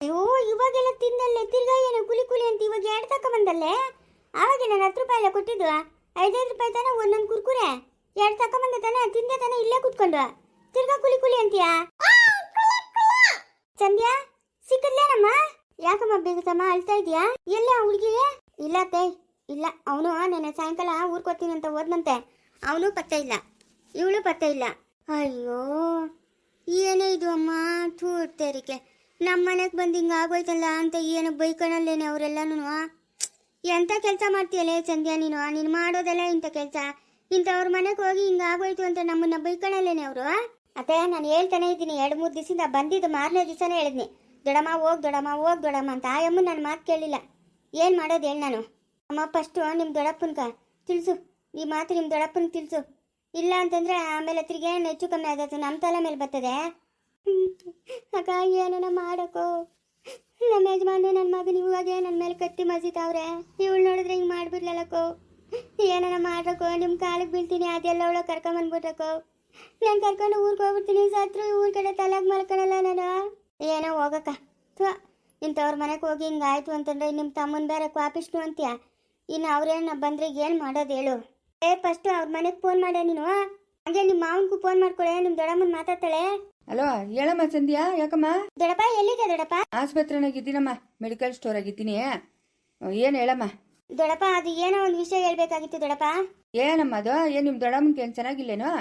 ಅಯ್ಯೋ ಇವಾಗೆಲ್ಲ ತಿಂದಲ್ಲೇ ತಿರ್ಗಾ ಏನು ಕುಲಿ ಕುಲಿ ಅಂತ ಇವಾಗ ಎರಡು ತಕೊಂಬಂದಲ್ಲೇ. ಆವಾಗ ನಾನು 10 ರೂಪಾಯಿ ಎಲ್ಲ ಕೊಟ್ಟಿದ್ದು, 5 ರೂಪಾಯಿ ತಾನೆ ಒಂದೊಂದು ಕುರ್ಕುರೆ. ಎರಡು ತಕೊಂಬಂದ ತಾನೆ, ತಿಂದೆ ತಾನೆ ಇಲ್ಲೇ ಕುತ್ಕೊಂಡು. ತಿರ್ಗಾ ಕುಲಿ ಕುಲಿ ಅಂತೀಯಾ? ಸಂಧ್ಯಾ ಸಿಕ್ಕದ್ಲೇನಮ್ಮ? ಯಾಕಮ್ಮ ಬೇಗತಮ್ಮ ಅಳ್ತಾ ಇದೀಯಾ? ಎಲ್ಲ ಹುಡುಗಿ? ಇಲ್ಲ ಅತ್ತೆ, ಇಲ್ಲ. ಅವನು ನೆನ್ನೆ ಸಾಯಂಕಾಲ ಊರ್ಕೋತೀನಿ ಅಂತ ಹೋದ್ನಂತೆ. ಅವನು ಪತ್ತೆ ಇಲ್ಲ, ಇವಳು ಪತ್ತೆ ಇಲ್ಲ. ಅಯ್ಯೋ ಏನೇ ಇದು ಅಮ್ಮ, ತೂರ್ತೇರಿಕೆ. ನಮ್ಮ ಮನೆಗೆ ಬಂದು ಹಿಂಗೆ ಆಗೋಯ್ತಲ್ಲ ಅಂತ ಏನು ಬೈಕಣಲ್ಲೇನೆ ಅವರೆಲ್ಲನೂ. ಎಂಥ ಕೆಲಸ ಮಾಡ್ತೀಯಲ್ಲೇ ಸಂಧ್ಯಾ ನೀನು? ನೀನು ಮಾಡೋದೆಲ್ಲ ಇಂಥ ಕೆಲಸ. ಇಂಥವ್ರ ಮನೆಗೆ ಹೋಗಿ ಹಿಂಗೆ ಆಗೋಯ್ತು ಅಂತ ನಮ್ಮನ್ನ ಬೈಕಣಲ್ಲೇನೆ ಅವರು. ಅತ್ತೆ ನಾನು ಹೇಳ್ತಾನೆ ಇದ್ದೀನಿ, 2-3 ದಿವಸದಿಂದ ಬಂದಿದ್ದು ಮಾರನೇ ದಿವಸನೇ ಹೇಳಿದ್ನಿ, ದೊಡಮ್ಮ ಹೋಗ್ ದೊಡಮ್ಮ ಹೋಗ್ ದೊಡಮ್ಮ ಅಂತ. ಆ ಅಮ್ಮ ನನ್ನ ಮಾತು ಕೇಳಲಿಲ್ಲ. ಏನು ಮಾಡೋದು ಹೇಳಿ ನಾನು? ಅಮ್ಮ ಫಸ್ಟು ನಿಮ್ಮ ದೊಡ್ಡಪ್ಪನ್ಕ ತಿಳಿಸು, ಈ ಮಾತು ನಿಮ್ಮ ದೊಡ್ಡಪ್ಪನ ತಿಳಿಸು. ಇಲ್ಲ ಅಂತಂದರೆ ಆಮೇಲೆ ತಿರ್ಗಿ ಹೆಚ್ಚು ಕಮ್ಮಿ ಆದದ್ದು ನಮ್ಮ ತಲೆ ಮೇಲೆ ಬರ್ತದೆ. ಅಕ್ಕ ಏನನ ಮಾಡೋಕ್ಕೋ, ನಮ್ಮ ಯಜಮಾನು ನನ್ನ ಮಗನ ಇವಾಗೆ ನನ್ನ ಮೇಲೆ ಕತ್ತಿ ಮಸಿತಾವ್ರೆ. ಇವಳು ನೋಡಿದ್ರೆ ಹಿಂಗೆ ಮಾಡಿಬಿಡ್ಲಕ್ಕೋ. ಏನನ ಮಾಡ್ರಕ್ಕೋ, ನಿಮ್ಮ ಕಾಲಿಗೆ ಬೀಳ್ತೀನಿ, ಅದೆಲ್ಲ ಅವಳ ಕರ್ಕೊಂಬಂದ್ಬಿಟ್ರಕ್ಕೋ. ನಾನು ಕರ್ಕೊಂಡು ಊರಿಗೆ ಹೋಗ್ಬಿಡ್ತೀನಿ, ಸತ್ರು ಊರ ಕಡೆ ತಲೆಗೆ ಮಲ್ಕೊಳಲ್ಲ ನಾನು. ಏನೋ ಹೋಗಕ್ಕ. ಇಂಥವ್ರ ಮನೆಗೆ ಹೋಗಿ ಹಿಂಗಾಯ್ತು ಅಂತಂದ್ರೆ ನಿಮ್ಮ ತಮ್ಮನ ಬೇರೆ ಕ್ವಾಪಿಸ್ನು ಅಂತೀಯ. ಇನ್ನು ಅವ್ರೇನು ಬಂದರೆ ಏನು ಮಾಡೋದು ಹೇಳು? ಫಸ್ಟು ಅವ್ರ ಮನೆಗೆ ಫೋನ್ ಮಾಡೆ ನೀನು. ಹಾಗೆ ನಿಮ್ಮ ಮಾವನ್ಗೂ ಫೋನ್ ಮಾಡ್ಕೊಳೆ, ನಿಮ್ಮ ದೊಡ್ಡಮ್ಮನ ಮಾತಾಡ್ತಾಳೆ. ಹಲೋ ಹೇಳಮ್ಮ ಸಂಧ್ಯಾ. ಯಾಕಮ್ಮ? ದೊಡ್ಡಪ್ಪ ಎಲ್ಲಿದೆ ದೊಡ್ಡಪ್ಪ? ಆಸ್ಪತ್ರೆನಾಗ ಇದ್ದೀನಮ್ಮ, ಮೆಡಿಕಲ್ ಸ್ಟೋರ್ ಆಗಿದ್ದೀನಿ. ಏನು ಹೇಳಮ್ಮ? ದೊಡ್ಡಪ್ಪ ಅದು ಏನೋ ಒಂದು ವಿಷಯ ಹೇಳ್ಬೇಕಾಗಿತ್ತು ದೊಡ್ಡಪ್ಪ. ಏನಮ್ಮ ಅದು? ಏನು ನಿಮ್ಮ ದೊಡ್ಡಮ್ಮನ ಏನು ಚೆನ್ನಾಗಿಲ್ಲೇನೋ?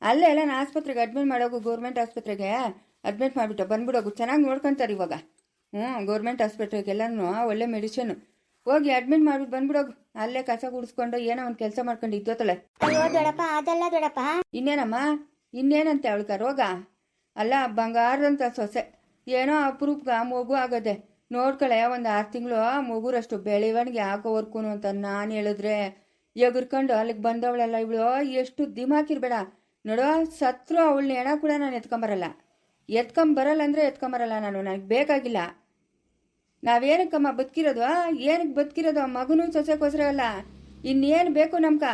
ಅಲ್ಲೇ ಎಲ್ಲ ನಾನು ಆಸ್ಪತ್ರೆಗೆ ಅಡ್ಮಿಟ್ ಮಾಡೋಗು, ಗೌರ್ಮೆಂಟ್ ಆಸ್ಪತ್ರೆಗೆ ಅಡ್ಮಿಟ್ ಮಾಡಿಬಿಟ್ಟು ಬಂದ್ಬಿಡೋಗು. ಚೆನ್ನಾಗಿ ನೋಡ್ಕೊತಾರೆ ಇವಾಗ. ಗೌರ್ಮೆಂಟ್ ಆಸ್ಪತ್ರೆಗೆಲ್ಲನೂ ಒಳ್ಳೆ ಮೆಡಿಸಿನ್. ಹೋಗಿ ಅಡ್ಮಿಟ್ ಮಾಡ್ಬಿಟ್ಟು ಬಂದ್ಬಿಡೋಗು. ಅಲ್ಲೇ ಕಸ ಗುಡಿಸ್ಕೊಂಡು ಏನೋ ಒಂದು ಕೆಲಸ ಮಾಡ್ಕೊಂಡು ಇದ್ದೋತಳೆ. ಅಯ್ಯೋ ದೊಡ್ಡಪ್ಪ ಅದಲ್ಲ ದೊಡ್ಡಪ್ಪ. ಇನ್ನೇನಮ್ಮ? ಇನ್ನೇನಂತೆ ಅವಳ್ಕ ರೋಗ? ಅಲ್ಲ ಬಂಗಾರದಂತ ಸೊಸೆ, ಏನೋ ಅಪರೂಪಗ ಮಗು ಆಗೋದೆ. ನೋಡ್ಕಳೆ ಒಂದು 6 ತಿಂಗಳು ಮಗುರಷ್ಟು ಬೆಳವಣಿಗೆ ಆಗೋವರ್ಕು ಅಂತ ನಾನು ಹೇಳಿದ್ರೆ ಎಗರ್ಕೊಂಡು ಅಲ್ಲಿಗೆ ಬಂದವಳೆಲ್ಲ. ಇವಳು ಎಷ್ಟು ದಿಮಾಕಿರ್ಬೇಡ ನೋಡೋ. ಸತ್ರು ಅವಳನ್ನ ಹೆಣ ಕೂಡ ನಾನು ಎತ್ಕೊಂಬರಲ್ಲ ಅಂದರೆ ಎತ್ಕೊಂಬರಲ್ಲ ನಾನು. ನನಗೆ ಬೇಕಾಗಿಲ್ಲ. ನಾವೇನಕ್ಕಮ್ಮ ಬದುಕಿರೋದು? ಏನಕ್ಕೆ ಬದುಕಿರೋದು? ಮಗನೂ ಸೊಸೆಗೋಸ್ಕರ ಅಲ್ಲ, ಇನ್ನೇನು ಬೇಕು ನಮ್ಕ?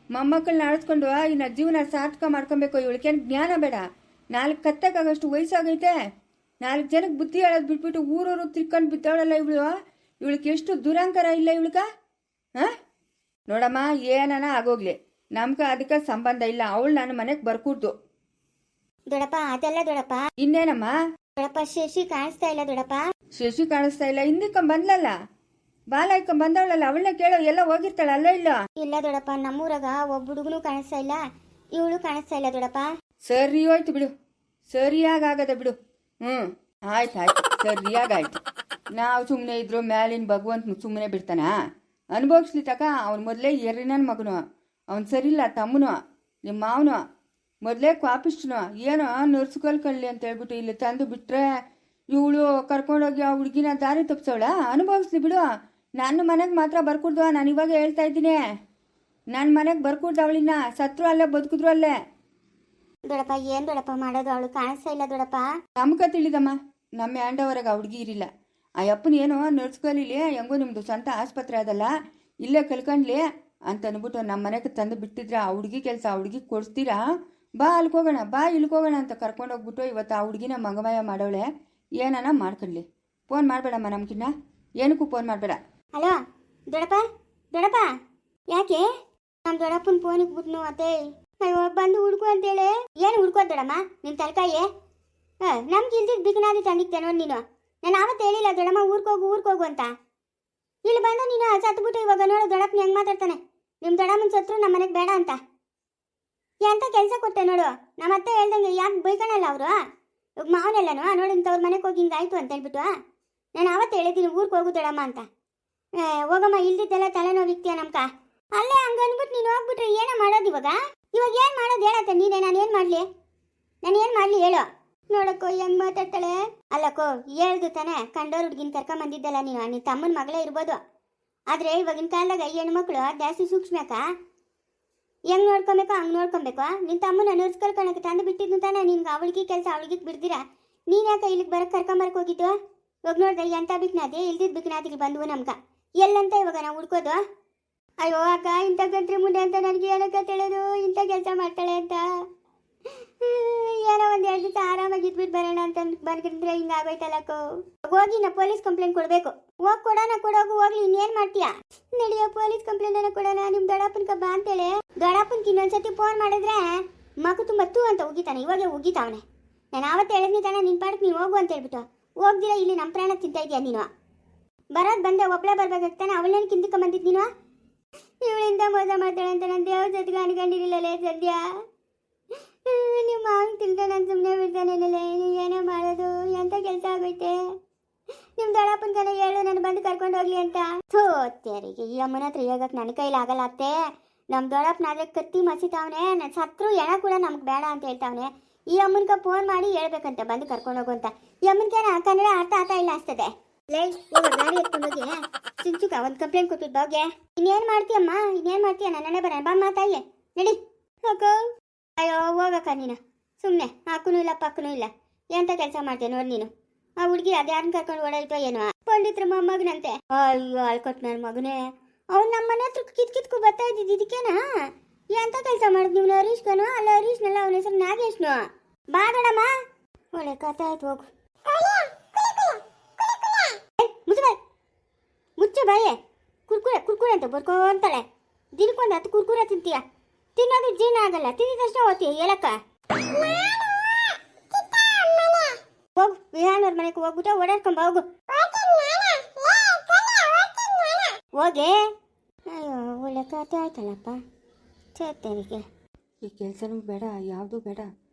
ಮೊಮ್ಮಕ್ಕಳನ್ನ ಆಡಿಸ್ಕೊಂಡು ಇನ್ನು ಜೀವನ ಸಾರ್ಥಕ ಮಾಡ್ಕೊಬೇಕು. ಇವಳಿಗೇನು ಜ್ಞಾನ ಬೇಡ? 4 ಕತ್ತಕ್ಕಾಗಷ್ಟು ವಯಸ್ಸಾಗೈತೆ. 4 ಜನಕ್ಕೆ ಬುದ್ಧಿ ಹೇಳೋದು ಬಿಟ್ಬಿಟ್ಟು ಊರೂರು ತಿರ್ಕೊಂಡು ಬಿದ್ದವಳಲ್ಲ ಇವಳು. ಇವಳಿಗೆ ಎಷ್ಟು ದುರಂಕಾರ ಇಲ್ಲ ಇವಳಿಗ? ನೋಡಮ್ಮ, ಏನನ ಆಗೋಗ್ಲಿ, ನಮ್ಗೆ ಅದಕ್ಕೆ ಸಂಬಂಧ ಇಲ್ಲ. ಅವಳು ನನ್ನ ಮನೆಗೆ ಬರ್ಕೂಡ್ದು. ದೊಡ್ಡಪ್ಪ ಅದೆಲ್ಲ ದೊಡ್ಡಪ್ಪ. ಇನ್ನೇನಮ್ಮ? ದೊಡ್ಡಪ್ಪ ಶಶಿ ಕಾಣಿಸ್ತಾ ಇಲ್ಲ ದೊಡ್ಡಪ್ಪ. ಶಶಿ ಕಾಣಿಸ್ತಾ ಇಲ್ಲ? ಹಿಂದಕ್ಕೊಂಡ್ ಬಂದ್ಲಲ್ಲ, ಬಾಲ ಇಕ್ಕೊಂಡ್ ಬಂದವಳಲ್ಲ, ಅವಳನ್ನ ಕೇಳೋ. ಎಲ್ಲ ಹೋಗಿರ್ತಾಳ ಅಲ್ಲ? ಇಲ್ಲ ಇಲ್ಲ ದೊಡ್ಡಪ್ಪ, ನಮ್ಮೂರಾಗ ಒಬ್ಬ ಹುಡುಗನು ಕಾಣಿಸ್ತಾ ಇಲ್ಲ, ಇವಳು ಕಾಣಿಸ್ತಾ ಇಲ್ಲ ದೊಡ್ಡಪ್ಪ. ಸರಿ ಹೋಯ್ತು ಬಿಡು, ಸರಿಯಾಗದ ಬಿಡು. ಆಯ್ತು ಸರಿಯಾಗಾಯ್ತು. ನಾವು ಸುಮ್ಮನೆ ಇದ್ರು ಮ್ಯಾಲಿನ ಭಗವಂತನು ಸುಮ್ಮನೆ ಬಿಡ್ತಾನ? ಅನುಭವಿಸ್ಲಿ ತಕ. ಅವ್ನು ಮೊದಲೇ ಎರ್ರಿನ ಮಗನು, ಅವ್ನು ಸರಿಯಿಲ್ಲ. ತಮ್ಮನು ನಿಮ್ಮ ಮಾವನು ಮೊದಲೇ ಕ್ವಾಪಿಸ್ಟನು. ಏನೋ ನರ್ಸ್ಕೊಳ್ಕೊಳ್ಳಿ ಅಂತ ಹೇಳ್ಬಿಟ್ಟು ಇಲ್ಲಿ ತಂದು ಬಿಟ್ರೆ ಇವಳು ಕರ್ಕೊಂಡೋಗಿ ಆ ಹುಡುಗಿನ ದಾರಿ ತಪ್ಪಿಸೋಳ. ಅನುಭವಿಸ್ಲಿ ಬಿಡು. ನನ್ನ ಮನೆಗೆ ಮಾತ್ರ ಬರ್ಕೂಡ್ದು. ನಾನು ಇವಾಗ ಹೇಳ್ತಾ ಇದ್ದೀನಿ, ನನ್ನ ಮನೆಗೆ ಬರ್ಕೂಡ್ದು. ಅವಳಿನ ಸತ್ರು ಅಲ್ಲೇ ಬದುಕಿದ್ರು ಅಲ್ಲೇ. ದೊಡ್ಡಪ್ಪ ಏನು ದೊಡ್ಡಪ್ಪ ಮಾಡೋದು? ಅವಳು ಕಾಣಿಸ್ತಾ ಇಲ್ಲ ದೊಡ್ಡಪ್ಪ. ನಮ್ಕ ತಿಳಿದಮ್ಮ, ನಮ್ಮ ಹ್ಯಾಂಡವರೆಗೆ ಆ ಹುಡುಗಿ ಇರಿಲ್ಲ. ಆ ಅಪ್ಪನ ಏನೋ ನರ್ಸ್ಕೊಲಿಲಿ, ಹೆಂಗೋ ನಿಮ್ಮದು ಸ್ವಂತ ಆಸ್ಪತ್ರೆ ಅದಲ್ಲ, ಇಲ್ಲೇ ಕಲ್ಕೊಂಡ್ಲಿ ಅಂತ ಅಂದ್ಬಿಟ್ಟು ನಮ್ಮ ಮನೆಗೆ ತಂದು ಬಿಟ್ಟಿದ್ರೆ ಆ ಹುಡುಗಿ ಕೆಲಸ ಆ ಹುಡುಗಿ ಕೊಡಿಸ್ತೀರಾ? ಬಾ ಅಲ್ಕೋಗೋಣ, ಬಾ ಇಳ್ಕೋಗೋಣ ಅಂತ ಕರ್ಕೊಂಡೋಗ್ಬಿಟ್ಟು ಇವತ್ತು ಆ ಹುಡುಗಿನ ಮಗಮಯ ಮಾಡೋಳೆ. ಏನನ ಮಾಡ್ಕೊಳ್ಳಿ. ಫೋನ್ ಮಾಡಬೇಡಮ್ಮ ನಮ್ಗಿನ್ನ, ಏನಕ್ಕೂ ಫೋನ್ ಮಾಡಬೇಡ. ಹಲೋ ದೊಡ್ಡಪ್ಪ, ದೊಡ್ಡಪ್ಪ ಯಾಕೆ ನಮ್ಮ ದೊಡ್ಡಪ್ಪನ ಫೋನಿಗೆ ಬಿಟ್ನು ಅತ್ತೆ? ಅಯ್ಯೋ ಬಂದು ಹುಡ್ಕು ಅಂತೇಳಿ. ಏನು ಹುಡ್ಕೋದು ದೊಡ್ಡಮ್ಮ ನಿನ್ನ ತಲಕಾಯಿ? ನಮ್ಗೆ ಇಲ್ದಿದ್ದು ಬಿಗ್ನಾದಿ ತಂದಿತ್ತೇನೋ ನೀನು. ನಾನು ಆವತ್ತು ಹೇಳಿಲ್ಲ ದೊಡ್ಡಮ್ಮ ಊರ್ಕೋಗು ಅಂತ. ಇಲ್ಲಿ ಬಂದು ನೀನು ಸತ್ಬಿಟ್ಟು ಇವಾಗ ನೋಡು ದೊಡ್ಡಪ್ಪನ ಹೆಂಗೆ ಮಾತಾಡ್ತಾನೆ. ನಿಮ್ಮ ದೊಡ್ಡಮ್ಮನ ಸತ್ರು ನಮ್ಮ ಮನೆಗೆ ಬೇಡ ಅಂತ ಎಂತ ಕೆಲಸ ಕೊಟ್ಟೆ ನೋಡು. ನಮ್ಮ ಅತ್ತೆ ಹೇಳ್ದಂಗೆ ಯಾಕೆ ಬೈಕಣಲ್ಲ ಅವರು? ಇವಾಗ ಮಾವನೆಲ್ಲನೂ ನೋಡಿ ಇಂಥವ್ರ ಮನೆಗೆ ಹೋಗಿ ಹಿಂಗಾಯ್ತು ಅಂತ ಹೇಳ್ಬಿಟ್ಟು ನಾನು ಆವತ್ತು ಹೇಳಿದ್ದೀನಿ ಊರಿಗೆ ಹೋಗು ದೊಡ್ಡಮ್ಮ ಅಂತ. ಹೋಗಮ್ಮ, ಇಲ್ದಿದ್ದೆಲ್ಲ ತಲೆನೋವಿಕ್ತೀಯ ನಮ್ಕ. ಅಲ್ಲೇ ಹಂಗೆ ಅಂದ್ಬಿಟ್ಟು ನೀನು ಹೋಗ್ಬಿಟ್ರೆ ಏನೋ ಮಾಡೋದು ಇವಾಗ? ಇವಾಗ ಏನು ಮಾಡೋದು ಹೇಳತ್ತೆ ನೀನೇ? ನಾನು ಏನು ಮಾಡಲಿ ಹೇಳು. ನೋಡಕ್ಕೋ ಹೆಂಗೆ ಮಾತಾಡ್ತಾಳೆ. ಅಲ್ಲಕ್ಕೋ ಹೇಳ್ದು ತಾನೆ, ಕಂಡೋರು ಹುಡುಗಿನ ಕರ್ಕೊಂಬಂದಿದ್ದಲ್ಲ ನೀನು, ನಿನ್ನ ತಮ್ಮನ ಮಗಳೇ ಇರ್ಬೋದು. ಆದರೆ ಇವಾಗಿನ ಕಾಲದಾಗ ಹೆಣ್ಮಕ್ಳು ಜಾಸ್ತಿ ಸೂಕ್ಷ್ಮಕ್ಕ. ಹೆಂಗೆ ನೋಡ್ಕೊಬೇಕು ಹಂಗೆ ನೋಡ್ಕೊಬೇಕು. ನಿನ್ನ ತಮ್ಮನ ನರ್ಸ್ಕೊಳ್ಕೊಳಕ್ಕೆ ತಂದು ಬಿಟ್ಟಿದ್ದು ತಾನೆ. ನಿನ್ಗೆ ಅವಳಿಗೆ ಕೆಲಸ ಅವಳಿಗೆ ಬಿಡ್ದಿರಾ? ನೀನು ಯಾಕೆ ಇಲ್ಲಿಗೆ ಬರೋಕ್ಕೆ ಕರ್ಕೊಂಬರಕ್ಕೆ ಹೋಗಿದ್ದು? ಇವಾಗ ನೋಡ್ದೆ ಎಂಥ ಬಿಕ್ನಾದಿ, ಇಲ್ದಿದ್ದು ಬಿಕ್ನಾದಿಗೆ ಬಂದವು ನಮ್ಗೆ. ಎಲ್ಲಂತ ಇವಾಗ ನಾವು ಹುಡ್ಕೋದು? ಅಯ್ಯೋ ಅಕ್ಕ, ಇಂಥ ಗಂಟ್ರಿ ಮುಂದೆ ಅಂತ ನನಗೆ ಏನಕ್ಕ ತಿಳಿಯೋದು? ಇಂಥ ಕೆಲಸ ಮಾಡ್ತಾಳೆ ಅಂತ. ಏನೋ ಒಂದು 2 ದಿವಸ ಆರಾಮಾಗಿ ಬಿದ್ಬಿಟ್ಟು ಬರೋಣ ಅಂತ ಬರ್ಗಿದ್ರೆ ಹಿಂಗ ಆಗೋಯ್ತಲ್ಲಕ್ಕೋ. ಹೋಗಿ ನಾ ಪೊಲೀಸ್ ಕಂಪ್ಲೇಂಟ್ ಕೊಡ್ಬೇಕು. ಹೋಗ್ ಕೊಡೋಣ, ಕೊಡೋಗು ಹೋಗ್ಲಿ, ಇನ್ನೇನ್ ಮಾಡ್ತೀಯಾ? ನಡಿಯೋ ಪೊಲೀಸ್ ಕಂಪ್ಲೇಂಟ್ ಅನ್ನ ಕೊಡೋಣ. ನಿಮ್ ದೊಡ್ಡಪ್ಪನ್ಕ ಬಾ ಅಂತೇಳಿ ದೊಡ್ಡಪ್ಪನ್ಗೆ ಇನ್ನೊಂದ್ಸತಿ ಫೋನ್ ಮಾಡಿದ್ರೆ ಮಗು ತುಂಬ ತೂ ಅಂತ ಉಗಿತಾನೆ. ಇವಾಗ ಉಗಿತಾವನೆ. ನಾನು ಆವತ್ತು ಹೇಳಿದ್ನಿ ತಾನೆ, ನಿನ್ ಪಾಡಕ್ ನೀನು ಹೋಗು ಅಂತ ಹೇಳ್ಬಿಟ್ಟು ಹೋಗ್ದಿರ ಇಲ್ಲಿ ನಮ್ಮ ಪ್ರಾಣ ತಿಂತಾ ಇದೆಯಾ ನೀನು? ಬರೋದು ಬಂದೆ ಒಬ್ಳೆ ಬರ್ಬೇಕಾಗ್ತಾನೆ. ಅವಳೇನು ಕಿಂದಕ್ಕೆ ಬಂದಿದ್ದು ನೀನು? ಇವಳಿಂದ ಮೋಸ ಮಾಡ್ತಾಳೆ ಅಂತ ನಾನು ದೇವ್ರ ಜೊತೆಗೆ ಅನ್ಕೊಂಡಿರಲಿಲ್ಲಲೇ ಸದ್ಯ. ನಿಮ್ಮ ಮಾವಿನ ತಿಂದ್ರೆ ನಾನು ಸುಮ್ಮನೆ ಬಿಡ್ತಾನೇನಲ್ಲೇ. ಏನೋ ಮಾಡೋದು, ಎಂಥ ಕೆಲಸ ಆಗೋಯ್ತೆ. ನಿಮ್ಮ ದೊಡ್ಡಪ್ಪನ ಕಡೆ ಹೇಳು ನಾನು ಬಂದು ಕರ್ಕೊಂಡು ಹೋಗ್ಲಿ ಅಂತ. ಥೋತ್ಯಾರಿಗೆ ಈ ಅಮ್ಮನ ಹತ್ರ ಹೇಗಕ್ಕೆ ನನ್ನ ಕೈಲಿ ಆಗಲ್ಲ ಅತ್ತೆ. ನಮ್ಮ ದೊಡ್ಡಪ್ಪನಾದ್ರೆ ಕತ್ತಿ ಮಸಿತಾವನೆ. ನಾನು ಸತ್ರು ಎಣ ಕೂಡ ನಮ್ಗೆ ಬೇಡ ಅಂತ ಹೇಳ್ತಾವನೆ. ಈ ಅಮ್ಮನ್ಕ ಫೋನ್ ಮಾಡಿ ಹೇಳ್ಬೇಕಂತ ಬಂದು ಕರ್ಕೊಂಡು ಹೋಗು ಅಂತ. ಈ ಅಮ್ಮನ್ಕೇನ ಕನ್ನಡ ಅರ್ಥ ಆಗ್ತಾ ಇಲ್ಲ ಅನ್ಸ್ತದೆ. ಲೈ ಹೋಗ ಗಾಡಿ ಎತ್ಕೊಂಡೋಗಿ ಸಿಂಚುಕ ಒಂದು ಕಂಪ್ಲೇಂಟ್ ಕೊಟ್ಬಿಟ್ಟು ಬಾಗೆ. ಇನ್ನೇನು ಮಾಡ್ತೀಯಮ್ಮ, ಇನ್ನೇನು ಮಾಡ್ತೀಯ? ನನ್ನೇ ಬರೋಣ ಬಾಮ್ಮ ತಾಯಿ, ನಡಿ ಹೋಗೋ. ಅಯ್ಯೋ ಹೋಗಕ್ಕ ನೀನು ಸುಮ್ಮನೆ. ಹಾಕೂ ಇಲ್ಲ ಪಕ್ಕನೂ ಇಲ್ಲ. ಎಂಥ ಕೆಲಸ ಮಾಡ್ತೀಯ ನೋಡಿ ನೀನು. ಆ ಹುಡುಗಿ ಅದ್ಯಾರನ್ನ ಕರ್ಕೊಂಡು ಓಡಾಯ್ತೋ ಏನೋ. ಪಂಡಿತ್ರ ಮೊಮ್ಮಗನಂತೆ. ಅಯ್ಯೋ ಅಳ್ಕೊಟ್ಟು ನನ್ನ ಮಗನೇ. ಅವ್ನು ನಮ್ಮ ಮನೆ ಹತ್ರ ಕಿತ್ಕು ಬರ್ತಾ ಇದ್ದಿದ್ದು ಇದಕ್ಕೇನಾ? ಎಂಥ ಕೆಲಸ ಮಾಡಿದ್ ನೀವು? ಹರೀಶ್ಕನು ಅಲ್ಲ, ಹರೀಶ್ನಲ್ಲ, ಅವನ ಹೆಸರು ನಾಗೇಶ್ನು. ಬಾ ಗಡಮ್ಮ, ಒಳ್ಳೆ ಕಥೆ ಆಯ್ತು. ಹೋಗು ಮುಚ್ಚೆ ಬಾಯೇ. ಕುರ್ಕುರೆ ಕುರ್ಕುರೆ ಅಂತ ಬರ್ಕೊಂತಾಳೆ. ದಿನಕ್ಕೊಂದು 10 ಕುರ್ಕುರೆ ತಿಂತೀಯ. ತಿನ್ನೋದು ಜೀರ್ಣ ಆಗಲ್ಲ. ತಿಂದಿದ್ದಷ್ಟೇ ಓದ್ತೀಯ ಏಲಕ್ಕ. ಹೋಗು ವಿಹಾನವ್ರ ಮನೆಗೆ ಹೋಗ್ಬಿಟ್ಟು ಓಡಾಡ್ಕೊಂಬ ಹೋಗು. ಹೋಗೆ. ಅಯ್ಯೋ ಒಳ್ಳೆ ಕಥೆ ಆಯ್ತಲ್ಲಪ್ಪ. ಚೇತನಿಗೆ ಈ ಕೆಲಸನೂ ಬೇಡ, ಯಾವುದೂ ಬೇಡ.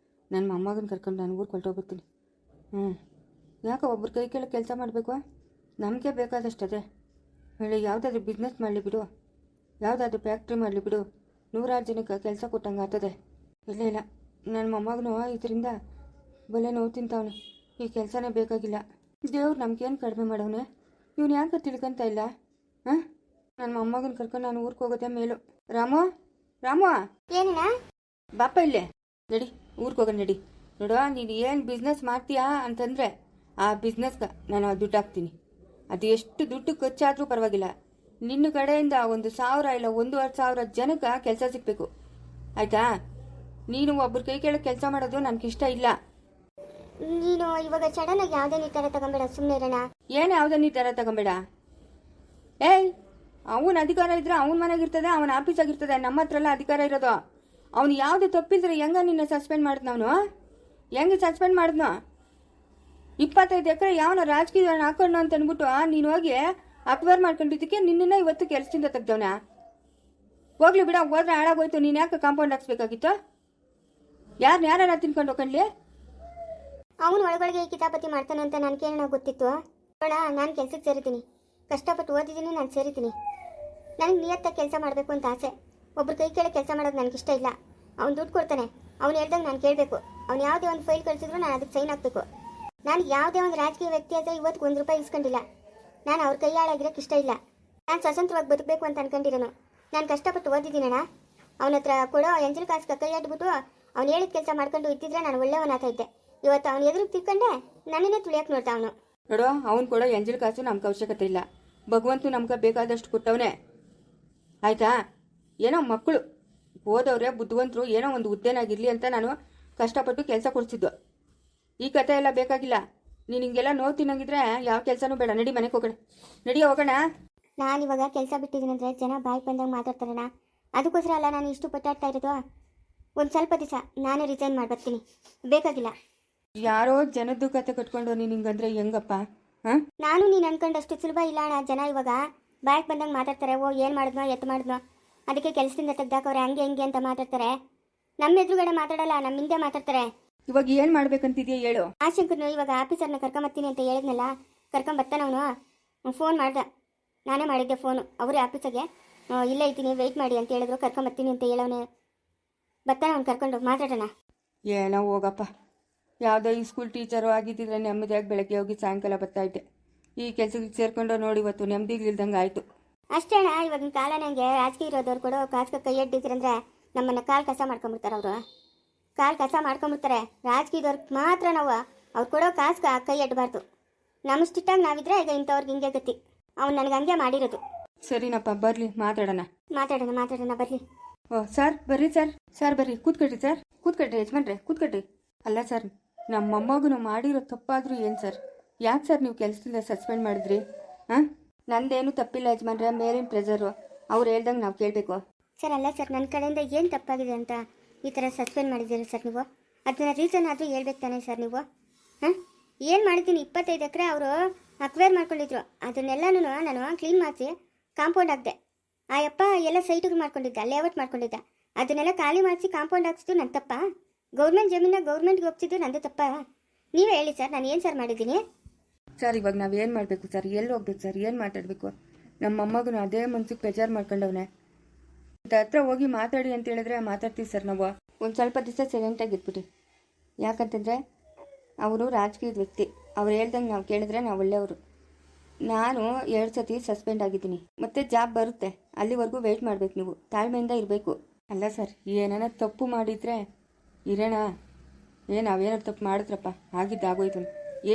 ನನ್ನ ಮೊಮ್ಮಗನ ಕರ್ಕೊಂಡು ನಾನು ಊರು ಹೊರಟೋಗ್ಬಿಡ್ತೀನಿ. ಯಾಕೆ ಒಬ್ರ ಕೈ ಕೆಳಗೆ ಕೆಲಸ ಮಾಡಬೇಕು? ನಮಗೆ ಬೇಕಾದಷ್ಟದೆ. ಹೇಳಿ ಯಾವುದಾದ್ರೂ ಬಿಸ್ನೆಸ್ ಮಾಡಲಿ ಬಿಡು, ಯಾವುದಾದ್ರೂ ಫ್ಯಾಕ್ಟ್ರಿ ಮಾಡಲಿ ಬಿಡು. 100 ಜನಕ್ಕೆ ಕೆಲಸ ಕೊಟ್ಟಂಗೆ ಆಗ್ತದೆ. ಇಲ್ಲ ಇಲ್ಲ, ನನ್ನ ಮೊಮ್ಮಗನು ಇದರಿಂದ ಬಲೆ ನೋವು ತಿಂತಾವನೆ. ಈ ಕೆಲಸನೇ ಬೇಕಾಗಿಲ್ಲ. ದೇವ್ರು ನಮ್ಗೇನು ಕಡಿಮೆ ಮಾಡವನೆ. ಇವನು ಯಾಕೆ ತಿಳ್ಕೊಂತ ಇಲ್ಲ? ಹಾಂ, ನನ್ನ ಮೊಮ್ಮಗನ ಕರ್ಕೊಂಡು ನಾನು ಊರಿಗೆ ಹೋಗೋದೇ ಮೇಲು. ರಾಮು ರಾಮು, ಏನಿಲ್ಲ ಬಾಪ ಇಲ್ಲೇ ನಡಿ, ಊರಿಗೆ ಹೋಗೋಣ ನಡಿ. ನೋಡುವ, ನೀನು ಏನು ಬಿಸ್ನೆಸ್ ಮಾಡ್ತೀಯಾ ಅಂತಂದರೆ ಆ ಬಿಸ್ನೆಸ್ಗೆ ನಾನು ದುಡ್ಡು ಹಾಕ್ತೀನಿ. ಅದು ಎಷ್ಟು ದುಡ್ಡು ಖರ್ಚಾದರೂ ಪರವಾಗಿಲ್ಲ. ನಿನ್ನ ಕಡೆಯಿಂದ 1,000 ಇಲ್ಲ 1,500 ಜನಕ್ಕೆ ಕೆಲಸ ಸಿಗಬೇಕು, ಆಯಿತಾ? ನೀನು ಒಬ್ಬರ ಕೈ ಕೆಳಗೆ ಕೆಲಸ ಮಾಡೋದು ನನಗಿಷ್ಟ ಇಲ್ಲ. ನೀನು ಇವಾಗ ಸಡನ್ ಆಗಿ ಯಾವುದೇ ನಿರ್ಧಾರ ತಗೊಂಬೇಡ, ಸುಮ್ಮನೆ ಇರೋಣ. ಏನು ಯಾವುದೇ ನಿರ್ಧಾರ ತಗೊಂಬೇಡ. ಏಯ್, ಅವನ ಅಧಿಕಾರ ಇದ್ರೆ ಅವನ ಮನೆಗಿರ್ತದೆ, ಅವನ ಆಫೀಸಾಗಿರ್ತದೆ. ನಮ್ಮ ಹತ್ರ ಎಲ್ಲ ಅಧಿಕಾರ ಇರೋದು. ಅವನು ಯಾವುದೇ ತಪ್ಪಿದ್ರೆ ಹೆಂಗ ನಿನ್ನ ಸಸ್ಪೆಂಡ್ ಮಾಡಿದ್ನ? ಅವನು ಹೆಂಗೆ ಸಸ್ಪೆಂಡ್ ಮಾಡಿದ್ನು? 25 ಎಕರೆ ಯಾವನ ರಾಜಕೀಯವನ್ನು ಹಾಕೊಂಡು ಅಂತ ಅಂದ್ಬಿಟ್ಟು ನೀನು ಹೋಗಿ ಅಕ್ವೈರ್ ಮಾಡ್ಕೊಂಡಿದ್ದಕ್ಕೆ ನಿನ್ನನ್ನ ಇವತ್ತು ಕೆಲಸದಿಂದ ತೆಗ್ದವನ. ಹೋಗ್ಲಿ ಬಿಡ, ಹೋದ್ರೆ ಹಾಳಾಗೋಯ್ತು. ನೀನು ಯಾಕೆ ಕಾಂಪೌಂಡ್ ಹಾಕ್ಸ್ಬೇಕಾಗಿತ್ತು? ಯಾರನ್ನ ತಿನ್ಕೊಂಡು ಹೋಗ್ಲಿ? ಅವನು ಒಳಗೊಳಗೆ ಕಿತಾಪತಿ ಮಾಡ್ತಾನೆ ಅಂತ ನನಗೇನೋ ಗೊತ್ತಿತ್ತು. ನೋಡ, ನಾನು ಕೆಲ್ಸಕ್ಕೆ ಸೇರಿದ್ದೀನಿ, ಕಷ್ಟಪಟ್ಟು ಓದಿದ್ದೀನಿ, ನಾನು ಸೇರಿದ್ದೀನಿ. ನನಗೆ ನಿಯತ್ತಾಗಿ ಕೆಲಸ ಮಾಡಬೇಕು ಅಂತ ಆಸೆ. ಒಬ್ರ ಕೈ ಕೆಳಗೆ ಕೆಲಸ ಮಾಡೋದು ನನಗಿಷ್ಟ ಇಲ್ಲ. ಅವ್ನು ದುಡ್ಡು ಕೊಡ್ತಾನೆ, ಅವ್ನು ಹೇಳ್ದಂಗೆ ನಾನು ಕೇಳಬೇಕು. ಅವ್ನು ಯಾವುದೇ ಒಂದು ಫೈಲ್ ಕಳಿಸಿದ್ರು ನಾನು ಅದಕ್ಕೆ ಸೈನ್ ಹಾಕಬೇಕು. ನಾನು ಯಾವುದೇ ಒಂದು ರಾಜಕೀಯ ವ್ಯಕ್ತಿ ಆದರೆ ಇವತ್ತು 1 ರೂಪಾಯಿ ಇಸ್ಕೊಂಡಿಲ್ಲ. ನಾನು ಅವ್ರ ಕೈ ಹಾಳಾಗಿರೋಕ್ಕೆ ಇಷ್ಟ ಇಲ್ಲ. ನಾನು ಸ್ವತಂತ್ರವಾಗಿ ಬದುಕಬೇಕು ಅಂತ ಅನ್ಕೊಂಡಿರೋನು. ನಾನು ಕಷ್ಟಪಟ್ಟು ಓದಿದ್ದೀನಣ್ಣ. ಅವನ ಹತ್ರ ಕೊಡೋ ಎಂಜಲ್ ಕಾಸ್ಗೆ ಕೈ ಅಡ್ಬಿಟ್ಟು ಅವ್ನು ಹೇಳಿದ ಕೆಲಸ ಮಾಡ್ಕೊಂಡು ಇದ್ದಿದ್ರೆ ನಾನು ಒಳ್ಳೆಯವನಾಗ್ತಾ ಇದ್ದೆ. ಇವತ್ತು ಅವನು ಎದುರು ತಿಳ್ಕೊಂಡೆ ನನ್ನನ್ನೇ ತುಳಿಯಕ್ಕೆ ನೋಡ್ತಾ ಅವನು. ನೋಡೋ, ಅವ್ನು ಕೊಡೋ ಎಂಜಲ್ ಕಾಸು ನಮ್ಗೆ ಅವಶ್ಯಕತೆ ಇಲ್ಲ. ಭಗವಂತು ನಮ್ಗೆ ಬೇಕಾದಷ್ಟು ಕೊಟ್ಟವನೇ, ಆಯಿತಾ? ಏನೋ ಮಕ್ಕಳು ಓದವ್ರೆ, ಬುದ್ಧಿವಂತರು, ಏನೋ ಒಂದು ಹುದ್ದೆನಾಗಿರಲಿ ಅಂತ ನಾನು ಕಷ್ಟಪಟ್ಟು ಕೆಲಸ ಕೊಡಿಸಿದ್ದು. ಈ ಕಥೆ ಎಲ್ಲ ಬೇಕಾಗಿಲ್ಲ. ನೀನು ಹಿಂಗೆಲ್ಲ ನೋವು ತಿನ್ನಂಗಿದ್ರೆ ಯಾವ ಕೆಲಸನೂ ಬೇಡ. ನಡಿ, ಮನೆಗೆ ಹೋಗೋಣ. ನಡಿ, ಹೋಗೋಣ. ನಾನಿವಾಗ ಕೆಲಸ ಬಿಟ್ಟಿದ್ದೀನಂದ್ರೆ ಜನ ಬಾಯಿ ಬಂದಾಗ ಮಾತಾಡ್ತಾರಣ್ಣ. ಅದಕ್ಕೋಸ್ಕರ ಅಲ್ಲ ನಾನು ಇಷ್ಟು ಪಟ್ಟಾಡ್ತಾ ಇರೋದು. ಒಂದು ಸ್ವಲ್ಪ ದಿವಸ ನಾನೇ ರಿಸೈನ್ ಮಾಡ್ಬರ್ತೀನಿ, ಬೇಕಾಗಿಲ್ಲ. ಯಾರೋ ಜನದ್ದು ಕತೆ ಕಟ್ಕೊಂಡು ನೀನು ಹಿಂಗಂದ್ರೆ ಹೆಂಗಪ್ಪ? ಹಾಂ, ನಾನು ನೀನು ಅನ್ಕೊಂಡಷ್ಟು ಸುಲಭ ಇಲ್ಲ ಅಣ್ಣ. ಜನ ಇವಾಗ ಬಾಯಿಗೆ ಬಂದಂಗೆ ಮಾತಾಡ್ತಾರೆ. ಓ ಏನು ಮಾಡಿದ್ನೋ ಎತ್ತು ಮಾಡಿದ್ನೋ, ಅದಕ್ಕೆ ಕೆಲಸದಿಂದ ತೆಗ್ದಾಕವ್ರೆ, ಹಂಗೆ ಹೆಂಗೆ ಅಂತ ಮಾತಾಡ್ತಾರೆ. ನಮ್ಮ ಎದುರುಗಡೆ ಮಾತಾಡಲ್ಲ, ನಮ್ಮ ಹಿಂದೆ ಮಾತಾಡ್ತಾರೆ. ಇವಾಗ ಏನು ಮಾಡ್ಬೇಕಂತಿದ್ಯಾ ಹೇಳು? ಆ ಶಂಕರ್ನು ಇವಾಗ ಆಫೀಸರ್ನ ಕರ್ಕೊಂಬರ್ತೀನಿ ಅಂತ ಹೇಳಿದ್ನಲ್ಲ, ಕರ್ಕೊಂಬರ್ತಾನೆ ಅವನು. ಫೋನ್ ಮಾಡ್ದೆ, ನಾನೇ ಮಾಡಿದ್ದೆ ಫೋನು ಅವರೇ ಆಫೀಸಿಗೆ. ಇಲ್ಲೇ ಇದ್ದೀನಿ, ವೆಯ್ಟ್ ಮಾಡಿ ಅಂತ ಹೇಳಿದ್ರು. ಕರ್ಕೊಂಬರ್ತೀನಿ ಅಂತ ಹೇಳೋನೆ, ಬರ್ತಾನೆ ಅವ್ನು ಕರ್ಕೊಂಡು ಮಾತಾಡೋಣ. ಏನೋ ಹೋಗಪ್ಪ. ಯಾವುದೋ ಈ ಸ್ಕೂಲ್ ಟೀಚರು ಆಗಿದ್ದಿದ್ರೆ ನೆಮ್ಮದಿಯಾಗಿ ಬೆಳಗ್ಗೆ ಹೋಗಿ ಸಾಯಂಕಾಲ ಬರ್ತಾಯಿದ್ದೆ. ಈ ಕೆಲಸಕ್ಕೆ ಸೇರ್ಕೊಂಡು ನೋಡಿ ಇವತ್ತು ನೆಮ್ಮದಿಗಿಲ್ದಂಗೆ ಆಯಿತು. ಅಷ್ಟೇ ಅಣ್ಣ, ಇವಾಗಿನ ಕಾಲ ನನಗೆ ರಾಜಕೀಯ ಇರೋದವ್ರು ಕೊಡೋ ಕಾಸ್ಗೆ ಕೈ ಅಡ್ಡಿದ್ರಂದ್ರೆ ನಮ್ಮನ್ನು ಕಾಲು ಕಸ ಮಾಡ್ಕೊಂಬಿಡ್ತಾರೆ. ಅವರು ಕಾಲು ಕಸ ಮಾಡ್ಕೊಂಬಿಡ್ತಾರೆ. ರಾಜಕೀಯದವ್ರಿಗೆ ಮಾತ್ರ ನಾವು ಅವ್ರು ಕೊಡೋ ಕಾಸ್ಗೆ ಕೈ ಅಡ್ಡಬಾರ್ದು. ನಮ್ಮಷ್ಟಿಟ್ಟಾಗಿ ನಾವಿದ್ರೆ ಈಗ ಇಂಥವ್ರಿಗೆ ಹಿಂಗೆ ಗತಿ. ಅವ್ನು ನನಗೆ ಹಂಗೆ ಮಾಡಿರೋದು. ಸರಿನಪ್ಪ, ಬರಲಿ ಮಾತಾಡೋಣ. ಬರ್ರಿ. ಓ ಸರ್, ಬರ್ರಿ ಸರ್. ಸರ್ ಬರ್ರಿ, ಕೂತ್ಕೊಳ್ರಿ ಸರ್, ಕೂತ್ಕೊಳ್ರಿ ಯಜಮಾನ್ರೆ, ಕೂತ್ಕೊಳ್ರಿ. ಅಲ್ಲ ಸರ್, ನಮ್ಮ ಮೊಮ್ಮಗನು ಮಾಡಿರೋ ತಪ್ಪಾದರೂ ಏನು ಸರ್? ಯಾಕೆ ಸರ್ ನೀವು ಕೆಲಸದಿಂದ ಸಸ್ಪೆಂಡ್ ಮಾಡಿದ್ರಿ? ಹಾಂ, ನಂದೇನು ತಪ್ಪಿಲ್ಲ ಯಜಮಾನ್ರೆ, ಮೇಲಿನ ಪ್ರೆಸರು. ಅವ್ರು ಹೇಳ್ದಂಗೆ ನಾವು ಕೇಳಬೇಕು. ಸರ್ ಅಲ್ಲ ಸರ್, ನನ್ನ ಕಡೆಯಿಂದ ಏನು ತಪ್ಪಾಗಿದೆ ಅಂತ ಈ ಥರ ಸಸ್ಪೆಂಡ್ ಮಾಡಿದ್ದೀರಿ ಸರ್ ನೀವು? ಅದನ್ನ ರೀಸನ್ ಆದರೂ ಹೇಳ್ಬೇಕು ತಾನೇ ಸರ್ ನೀವು? ಹಾಂ, ಏನು ಮಾಡಿದ್ದೀನಿ? 25 ಎಕರೆ ಅವರು ಅಕ್ವೇರ್ ಮಾಡ್ಕೊಂಡಿದ್ರು, ಅದನ್ನೆಲ್ಲನೂ ನಾನು ಕ್ಲೀನ್ ಮಾಡಿಸಿ ಕಾಂಪೌಂಡ್ ಹಾಕಿದೆ. ಆ ಯಪ್ಪ ಎಲ್ಲ ಸೈಟಿಗೆ ಮಾಡ್ಕೊಂಡಿದ್ದ, ಲೇಔಟ್ ಮಾಡ್ಕೊಂಡಿದ್ದ, ಅದನ್ನೆಲ್ಲ ಖಾಲಿ ಮಾಡಿಸಿ ಕಾಂಪೌಂಡ್ ಹಾಕ್ಸಿದ್ದು ನನ್ನ ತಪ್ಪ? ಗೌರ್ಮೆಂಟ್ ಜಮೀನ ಗೌರ್ಮೆಂಟ್ಗೆ ಒಪ್ಸಿದ್ದು ನಂದು ತಪ್ಪ? ನೀವೇ ಹೇಳಿ ಸರ್, ನಾನು ಏನು ಸರ್ ಮಾಡಿದ್ದೀನಿ? ಸರ್ ಇವಾಗ ನಾವು ಏನು ಮಾಡಬೇಕು ಸರ್? ಎಲ್ಲಿ ಹೋಗ್ಬೇಕು ಸರ್? ಏನು ಮಾತಾಡಬೇಕು? ನಮ್ಮ ಮೊಮ್ಮಗನು ಅದೇ ಮನ್ಸಿಗೆ ಬೇಜಾರು ಮಾಡ್ಕೊಂಡವನೆ. ಹತ್ರ ಹೋಗಿ ಮಾತಾಡಿ ಅಂತ ಹೇಳಿದ್ರೆ ಮಾತಾಡ್ತೀವಿ ಸರ್ ನಾವು. ಒಂದು ಸ್ವಲ್ಪ ದಿವಸ ಸೈಲೆಂಟಾಗಿ ಇದ್ಬಿಟ್ಟು. ಯಾಕಂತಂದರೆ ಅವರು ರಾಜಕೀಯದ ವ್ಯಕ್ತಿ, ಅವ್ರು ಹೇಳ್ದಂಗೆ ನಾವು ಕೇಳಿದ್ರೆ ನಾವು ಒಳ್ಳೆಯವರು. ನಾನು 2 ಸತಿ ಸಸ್ಪೆಂಡ್ ಆಗಿದ್ದೀನಿ, ಮತ್ತೆ ಜಾಬ್ ಬರುತ್ತೆ, ಅಲ್ಲಿವರೆಗೂ ವೆಯ್ಟ್ ಮಾಡಬೇಕು. ನೀವು ತಾಳ್ಮೆಯಿಂದ ಇರಬೇಕು. ಅಲ್ಲ ಸರ್, ಏನಾರ ತಪ್ಪು ಮಾಡಿದರೆ ಇರೋಣ. ನಾವೇನಾದ್ರು ತಪ್ಪು ಮಾಡಿದ್ರಪ್ಪ, ಆಗಿದ್ದಾಗೋಯ್ತು.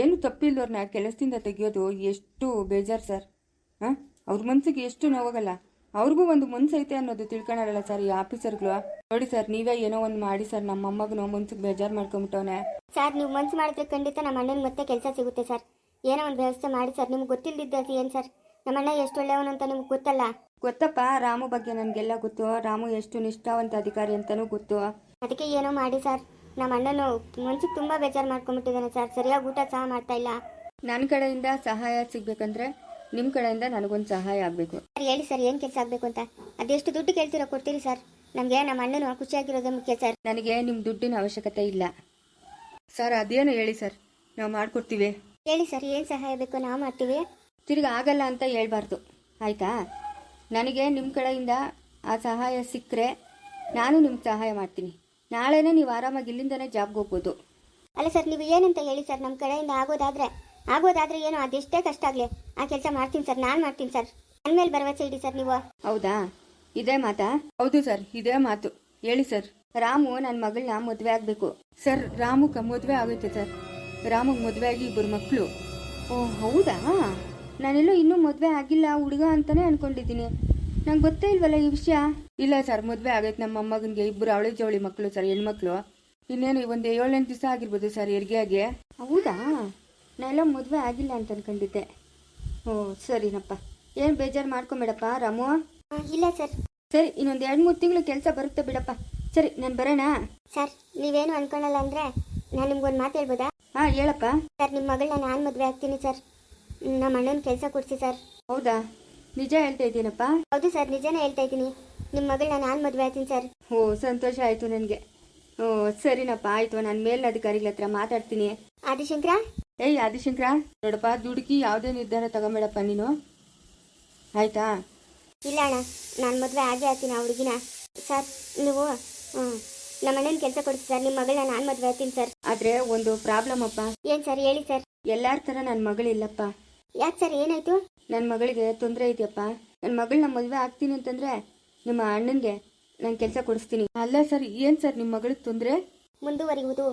ಏನು ತಪ್ಪಿಲ್ದವ್ರನ್ನ ಕೆಲಸದಿಂದ ತೆಗಿಯೋದು ಎಷ್ಟು ಬೇಜಾರು ಸರ್. ಹಾಂ, ಅವ್ರ ಮನ್ಸಿಗೆ ಎಷ್ಟು ನೋವಾಗಲ್ಲ? ಅವ್ರಿಗೂ ಒಂದು ಮನ್ಸು ಐತೆ ಅನ್ನೋದು ತಿಳ್ಕೊಳಲ್ಲ ಸರ್ ಈ ಆಫೀಸರ್ಗಳು. ನೋಡಿ ಸರ್, ನೀವೇ ಏನೋ ಒಂದು ಮಾಡಿ ಸರ್. ನಮ್ಮ ಮೊಮ್ಮಗನು ಮನ್ಸಿಗೆ ಬೇಜಾರು ಮಾಡ್ಕೊಂಬಿಟ್ಟವನೆ. ಸರ್ ನೀವು ಮನ್ಸು ಮಾಡಿದ್ರೆ ಖಂಡಿತ ನಮ್ಮ ಅಣ್ಣನ ಮತ್ತೆ ಕೆಲಸ ಸಿಗುತ್ತೆ ಸರ್. ಏನೋ ಒಂದು ವ್ಯವಸ್ಥೆ ಮಾಡಿ ಸರ್. ನಿಮ್ಗೆ ಗೊತ್ತಿಲ್ಲದಿದ್ದು ಏನು ಸರ್? ನಮ್ಮ ಅಣ್ಣ ಎಷ್ಟು ಒಳ್ಳೆಯವನು ಅಂತ ನಿಮ್ಗೆ ಗೊತ್ತಲ್ಲ? ಗೊತ್ತಪ್ಪ, ರಾಮು ಬಗ್ಗೆ ನನಗೆಲ್ಲ ಗೊತ್ತು. ರಾಮು ಎಷ್ಟು ನಿಷ್ಠಾವಂತ ಅಧಿಕಾರಿ ಅಂತಲೂ ಗೊತ್ತು. ಅದಕ್ಕೆ ಏನೋ ಮಾಡಿ ಸರ್. ನಮ್ಮ ಅಣ್ಣನು ಮನ್ಸಿಗೆ ತುಂಬ ಬೇಜಾರು ಮಾಡ್ಕೊಂಬಿಟ್ಟಿದ್ದಾನೆ ಸರ್. ಸರಿಯಾಗಿ ಊಟ ಸಹ ಮಾಡ್ತಾ ಇಲ್ಲ. ನನ್ನ ಕಡೆಯಿಂದ ಸಹಾಯ ಸಿಗಬೇಕಂದ್ರೆ ನಿಮ್ಮ ಕಡೆಯಿಂದ ನನಗೊಂದು ಸಹಾಯ ಆಗಬೇಕು. ಸರ್ ಹೇಳಿ ಸರ್, ಏನು ಕೆಲಸ ಆಗಬೇಕು ಅಂತ? ಅದೆಷ್ಟು ದುಡ್ಡು ಕೇಳ್ತೀರೋ ಕೊಡ್ತೀರಿ ಸರ್. ನಮಗೆ ನಮ್ಮ ಅಣ್ಣನು ಖುಷಿಯಾಗಿರೋದೇ ಮುಖ್ಯ ಸರ್. ನನಗೆ ನಿಮ್ಮ ದುಡ್ಡಿನ ಅವಶ್ಯಕತೆ ಇಲ್ಲ ಸರ್. ಅದೇನು ಹೇಳಿ ಸರ್, ನಾವು ಮಾಡಿಕೊಡ್ತೀವಿ. ಹೇಳಿ ಸರ್, ಏನು ಸಹಾಯ ಬೇಕೋ ನಾವು ಮಾಡ್ತೀವಿ. ತಿರ್ಗಿ ಆಗಲ್ಲ ಅಂತ ಹೇಳ್ಬಾರ್ದು, ಆಯಿತಾ? ನನಗೆ ನಿಮ್ಮ ಕಡೆಯಿಂದ ಆ ಸಹಾಯ ಸಿಕ್ಕರೆ ನಾನು ನಿಮ್ಗೆ ಸಹಾಯ ಮಾಡ್ತೀನಿ. ನಾಳೆನೇ ನೀವು ಆರಾಮಾಗಿ ಇಲ್ಲಿಂದನೇ ಜಾಬ್ಗೆ ಹೋಗ್ಬೋದು. ಅಲ್ಲ ಸರ್, ನೀವು ಏನಂತ ಹೇಳಿ ಸರ್. ನಮ್ಮ ಕಡೆಯಿಂದ ಆಗೋದಾದ್ರೆ ಏನೋ ಅದೆಷ್ಟೇ ಕಷ್ಟ ಆಗಲಿ ಆ ಕೆಲಸ ಮಾಡ್ತೀನಿ ಸರ್. ನಾನು ಮಾಡ್ತೀನಿ ಸರ್. ನನ್ನ ಮೇಲೆ ಭರವಸೆ ಇಡಿ ಸರ್ ನೀವು. ಹೌದಾ? ಇದೇ ಮಾತಾ? ಹೌದು ಸರ್, ಇದೇ ಮಾತು. ಹೇಳಿ ಸರ್. ರಾಮು ನನ್ನ ಮಗಳನ್ನ ಮದುವೆ ಆಗಬೇಕು ಸರ್. ರಾಮುಗೆ ಮದುವೆ ಆಗುತ್ತೆ ಸರ್. ರಾಮುಗೆ ಮದುವೆ ಆಗಿ 2 ಮಕ್ಕಳು. ಓ ಹೌದಾ? ನಾನೆಲ್ಲೋ ಇನ್ನೂ ಮದುವೆ ಆಗಿಲ್ಲ ಹುಡುಗ ಅಂತಲೇ ಅಂದ್ಕೊಂಡಿದ್ದೀನಿ. ನಂಗೆ ಗೊತ್ತೇ ಇಲ್ವಲ್ಲ ಈ ವಿಷಯ. ಇಲ್ಲ ಸರ್, ಮದುವೆ ಆಗೈತೆ ನಮ್ಮ ಮೊಮ್ಮಗನಿಗೆ. 2 ಅವಳಿ ಜವಳಿ ಮಕ್ಕಳು ಸರ್, ಹೆಣ್ಮಕ್ಳು. ಇನ್ನೇನು ಒಂದು 7-8 ದಿವಸ ಆಗಿರ್ಬೋದು ಸರ್ ಹೆರಿಗೆಯಾಗಿ. ಹೌದಾ? ನಾನೆಲ್ಲ ಮದುವೆ ಆಗಿಲ್ಲ ಅಂತ ಅಂದ್ಕೊಂಡಿದ್ದೆ. ಓ ಸರಿನಪ್ಪ, ಏನು ಬೇಜಾರು ಮಾಡ್ಕೊಂಬೇಡಪ್ಪ ರಾಮು. ಇಲ್ಲ ಸರ್. ಸರಿ, ಇನ್ನೊಂದು 2-3 ತಿಂಗಳು ಕೆಲಸ ಬರುತ್ತೆ ಬಿಡಪ್ಪ. ಸರಿ, ನಾನು ಬರೋಣ ಸರ್. ನೀವೇನು ಅನ್ಕೊಳಲ್ಲ ಅಂದರೆ ನಾನು ನಿಮ್ಗೊಂದು ಮಾತು ಹೇಳ್ಬೋದಾ? ಹಾಂ ಹೇಳಪ್ಪ. ಸರ್, ನಿಮ್ಮ ಮಗಳನ್ನ ನಾನು ಮದುವೆ ಆಗ್ತೀನಿ ಸರ್. ನಮ್ಮ ಅಣ್ಣನ ಕೆಲಸ ಕೊಡಿಸಿ ಸರ್. ಹೌದಾ? ನಿಜ ಹೇಳ್ತಾ ಇದ್ದೀನಪ್ಪ? ಹೌದು ಸರ್, ನಿಜನೇ ಹೇಳ್ತಾ ಇದ್ದೀನಿ. ನಿಮ್ಮ ಮಗಳನ್ನ ನಾನು ಮದುವೆ ಆಗ್ತೀನಿ ಸರ್. ಓ ಸಂತೋಷ ಆಯಿತು ನನಗೆ. ಓ ಸರಿನಪ್ಪ, ಆಯಿತು. ನಾನು ಮೇಲಿನ ಹತ್ರ ಮಾತಾಡ್ತೀನಿ. ಆದಿಶಂಕರ, ಏಯ್ ಆದಿಶಂಕರ, ನೋಡಪ್ಪ, ದುಡುಕಿ ಯಾವುದೇ ನಿರ್ಧಾರ ತಗೊಂಬೇಡಪ್ಪ ನೀನು, ಆಯಿತಾ? ಇಲ್ಲ ಅಣ್ಣ, ನಾನು ಮದುವೆ ಆಗೇ ಆಗ್ತೀನಿ ಆ ಹುಡುಗಿನ. ಸರ್ ನೀವು ನಮ್ಮ ಅಣ್ಣನ ಕೆಲಸ ಕೊಡಿಸಿ ಸರ್. ನಿಮ್ಮ ಮಗಳನ್ನ ನಾನು ಮದುವೆ ಆಗ್ತೀನಿ ಸರ್. ಆದರೆ ಒಂದು ಪ್ರಾಬ್ಲಮ್ ಅಪ್ಪ. ಏನು ಸರ್? ಹೇಳಿ ಸರ್. ಎಲ್ಲರ ಥರ ನನ್ನ ಮಗಳಿಲ್ಲಪ್ಪ. ಯಾಕೆ ಸರ್, ಏನಾಯಿತು? ನನ್ನ ಮಗಳಿಗೆ ತೊಂದರೆ ಇದೆಯಪ್ಪ. ನನ್ನ ಮಗಳನ್ನ ಮದುವೆ ಆಗ್ತೀನಿ ಅಂತಂದರೆ ನಿಮ್ಮ ಅಣ್ಣನಿಗೆ ನಾನು ಕೆಲಸ ಕೊಡಿಸ್ತೀನಿ. ಅಲ್ಲ ಸರ್, ಏನು ಸರ್ ನಿಮ್ಮ ಮಗಳಿಗೆ ತೊಂದರೆ? ಮುಂದುವರಿಯುವುದು